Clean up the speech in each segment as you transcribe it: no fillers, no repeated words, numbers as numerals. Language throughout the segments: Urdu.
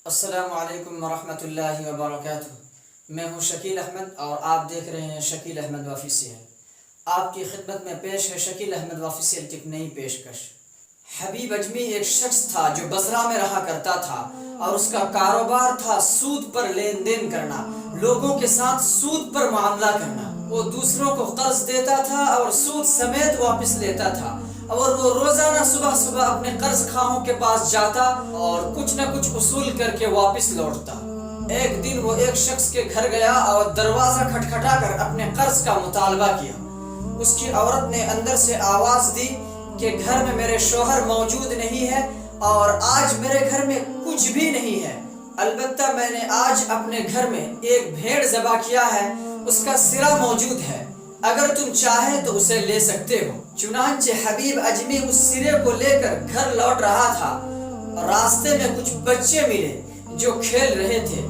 السلام علیکم ورحمۃ اللہ وبرکاتہ۔ میں ہوں شکیل احمد اور آپ دیکھ رہے ہیں شکیل احمد آفیشیل۔ آپ کی خدمت میں پیش ہے شکیل احمد آفیشیل کی ایک نئی پیشکش۔ حبیب اجمی ایک شخص تھا جو بصرہ میں رہا کرتا تھا اور اس کا کاروبار تھا سود پر لین دین کرنا، لوگوں کے ساتھ سود پر معاملہ کرنا۔ وہ دوسروں کو قرض دیتا تھا اور سود سمیت واپس لیتا تھا، اور وہ روزانہ صبح صبح اپنے قرض خواہوں کے پاس جاتا اور کچھ نہ کچھ اصول کر کے واپس لوٹتا۔ ایک دن وہ ایک شخص کے گھر گیا اور دروازہ کھٹکھٹا کر اپنے قرض کا مطالبہ کیا۔ اس کی عورت نے اندر سے آواز دی کہ گھر میں میرے شوہر موجود نہیں ہے اور آج میرے گھر میں کچھ بھی نہیں ہے، البتہ میں نے آج اپنے گھر میں ایک بھیڑ ذبح کیا ہے، اس کا سرا موجود ہے، اگر تم چاہے تو اسے لے سکتے ہو۔ چنانچہ حبیب اجمی اس سرے کو لے کر گھر لوٹ رہا تھا اور راستے میں کچھ بچے ملے جو کھیل رہے تھے،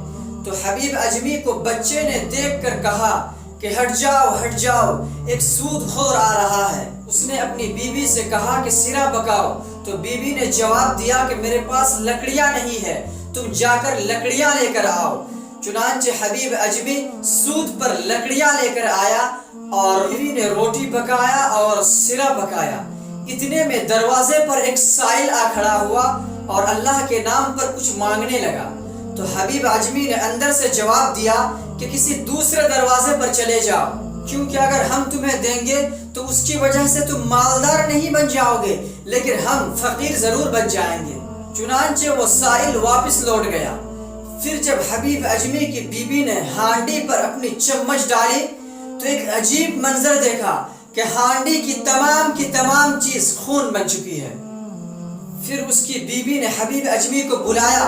تو حبیب اجمی کو بچے نے دیکھ کر کہا کہ ہٹ جاؤ، ایک سود خور آ رہا ہے۔ اس نے اپنی بیوی سے کہا کہ سرا پکاؤ، تو بیوی نے جواب دیا کہ میرے پاس لکڑیاں نہیں ہے، تم جا کر لکڑیاں لے کر آؤ۔ چنانچہ حبیب اجمی سود پر لکڑیاں لے کر آیا اور بیوی نے روٹی پکایا اور سرا پکایا۔ اتنے میں دروازے پر ایک سائل آ کھڑا ہوا اور اللہ کے نام پر کچھ مانگنے لگا، تو حبیب اجمی نے اندر سے جواب دیا کہ کسی دوسرے دروازے پر چلے جاؤ، کیونکہ اگر ہم تمہیں دیں گے تو اس کی وجہ سے تم مالدار نہیں بن جاؤ گے، لیکن ہم فقیر ضرور بن جائیں گے۔ چنانچہ وہ سائل واپس لوٹ گیا۔ پھر جب حبیب اجمی کی بیوی نے ہانڈی پر اپنی چمچ ڈالی تو ایک عجیب منظر دیکھا کہ ہانڈی کی تمام چیز خون بن چکی ہے۔ پھر اس کی بیوی نے حبیب اجمی کو بلایا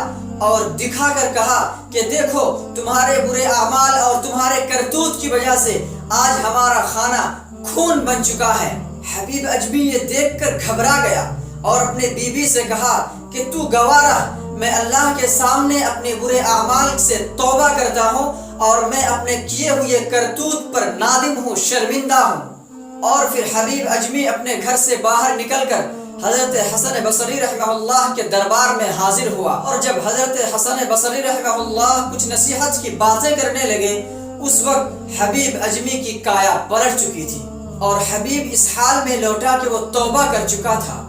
اور دکھا کر کہا کہ دیکھو، تمہارے برے اعمال اور تمہارے کرتوت کی وجہ سے آج ہمارا کھانا خون بن چکا ہے۔ حبیب اجمی یہ دیکھ کر گھبرا گیا اور اپنے بیوی سے کہا کہ تو گواہ رہ، میں اللہ کے سامنے اپنے برے اعمال سے توبہ کرتا ہوں اور میں اپنے کیے ہوئے کرتوت پر نادم ہوں، شرمندہ ہوں۔ اور پھر حبیب اجمی اپنے گھر سے باہر نکل کر حضرت حسن بصری رحمہ اللہ کے دربار میں حاضر ہوا، اور جب حضرت حسن بصری رحمہ اللہ کچھ نصیحت کی باتیں کرنے لگے، اس وقت حبیب اجمی کی کایا پلٹ چکی تھی اور حبیب اس حال میں لوٹا کہ وہ توبہ کر چکا تھا۔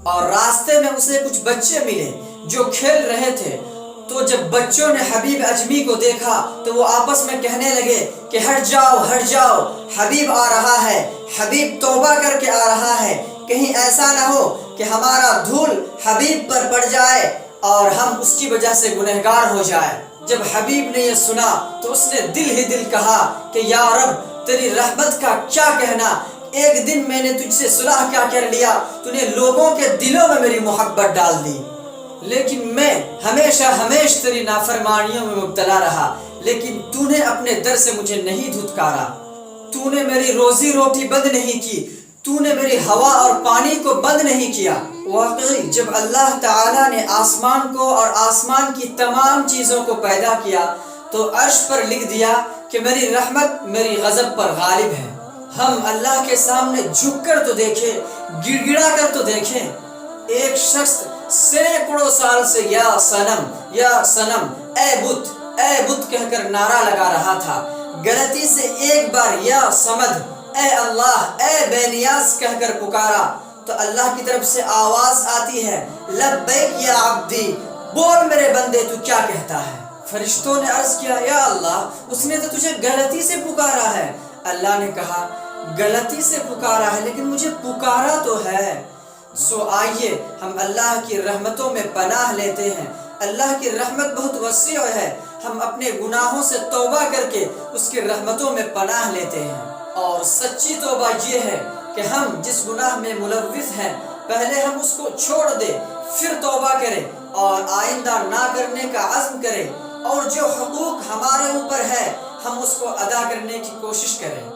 اور راستے میں اسے کچھ بچے ملے جو کھیل رہے تھے، تو جب بچوں نے حبیب اجمی کو دیکھا تو وہ آپس میں کہنے لگے کہ ہٹ جاؤ، حبیب آ رہا ہے، حبیب توبہ کر کے آ رہا ہے، کہیں ایسا نہ ہو کہ ہمارا دھول حبیب پر پڑ جائے اور ہم اس کی وجہ سے گنہگار ہو جائے۔ جب حبیب نے یہ سنا تو اس نے دل ہی دل کہا کہ یا رب، تیری رحمت کا کیا کہنا، ایک دن میں نے تجھ سے صلح کیا کر لیا، تو نے لوگوں کے دلوں میں میری محبت ڈال دی، لیکن میں ہمیشہ تیری نافرمانیوں میں مبتلا رہا، لیکن تو نے اپنے در سے مجھے نہیں دھتکارا، تو نے میری روزی روٹی بند نہیں کی، تو نے میری ہوا اور پانی کو بند نہیں کیا۔ واقعی جب اللہ تعالیٰ نے آسمان کو اور آسمان کی تمام چیزوں کو پیدا کیا تو عرش پر لکھ دیا کہ میری رحمت میری غضب پر غالب ہے۔ ہم اللہ کے سامنے جھک کر تو دیکھیں، گڑ گڑا کر تو دیکھیں۔ ایک شخص سینکڑوں سال سے یا صنم، اے بت کہہ کر نعرہ لگا رہا تھا۔ غلطی سے ایک بار یا صمد، اے اللہ، اے بے نیاز کہہ کر پکارا تو اللہ کی طرف سے آواز آتی ہے، لبیک یا عبدی، بول میرے بندے تو کیا کہتا ہے۔ فرشتوں نے عرض کیا، یا اللہ، اس نے تو تجھے غلطی سے پکارا ہے۔ اللہ نے کہا، غلطی سے پکارا ہے لیکن مجھے پکارا تو ہے۔ سو آئیے ہم اللہ کی رحمتوں میں پناہ لیتے ہیں۔ اللہ کی رحمت بہت وسیع ہے، ہم اپنے گناہوں سے توبہ کر کے اس کی رحمتوں میں پناہ لیتے ہیں۔ اور سچی توبہ یہ ہے کہ ہم جس گناہ میں ملوث ہیں پہلے ہم اس کو چھوڑ دیں، پھر توبہ کریں اور آئندہ نہ کرنے کا عزم کریں، اور جو حقوق ہمارے اوپر ہے ہم اس کو ادا کرنے کی کوشش کریں۔